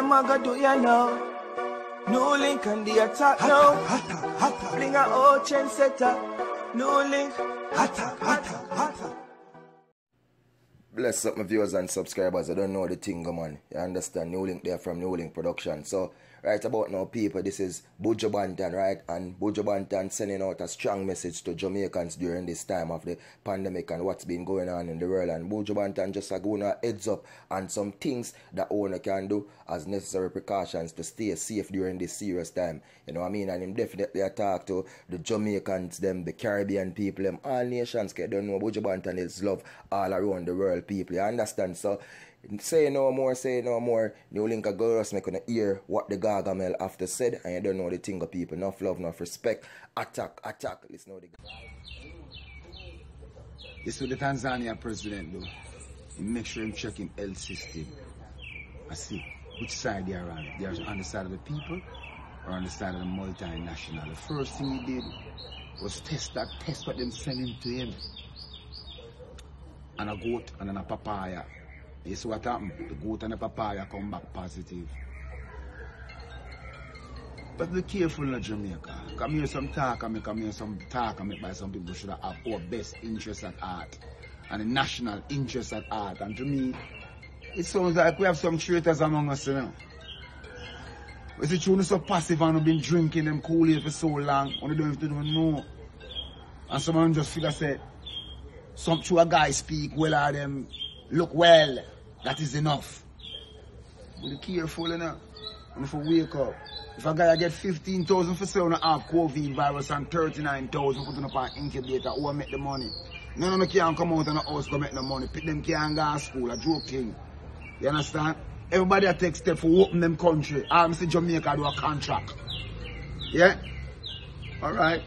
them I go do ya now. NEWLINK and the attack now. Bring a old chain setter. NEWLINK. Attack. Bless up my viewers and subscribers. I don't know the thing, man. You understand? NEWLINK there from NEWLINK Production. So, right about now, people, this is Buju, right? And Buju sending out a strong message to Jamaicans during this time of the pandemic and what's been going on in the world. And Buju just going a heads up on some things that owner can do as necessary precautions to stay safe during this serious time. You know what I mean? And him definitely attack to the Jamaicans, them, the Caribbean people, them, all nations. Cause don't know Buju is love all around the world. People, you understand? So say no more. NEWLINK girls make gonna hear what the Gargamel after said, and you don't know the thing of people. Enough love, enough respect. Attack. Listen how the this is what the Tanzania president do. He make sure him check him health system. I see which side they are on. They are on the side of the people or on the side of the multinational. The first thing he did was test what them sending to him. And a goat and then a papaya. You see what happened? The goat and the papaya come back positive. But be careful in Jamaica. Come here some talk and come here some talk and by some people should have our best interest at heart. And the national interest at heart. And to me, it sounds like we have some traitors among us, you know. Is it true so passive and we've been drinking them Kool-Aid for so long and we don't even know? And someone just figure say, some true guys speak well of them, look well, that is enough. But be careful, you know, and if you wake up. If a guy get 15,000 for selling a half COVID virus and 39,000 putting up an incubator, who will make the money? None of them can come out of the house to make the money. Them can't go to school, a joke thing. You understand? Everybody take steps for open them country. I'm saying Jamaica do a contract. Yeah? Alright.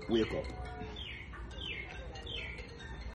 Wake up.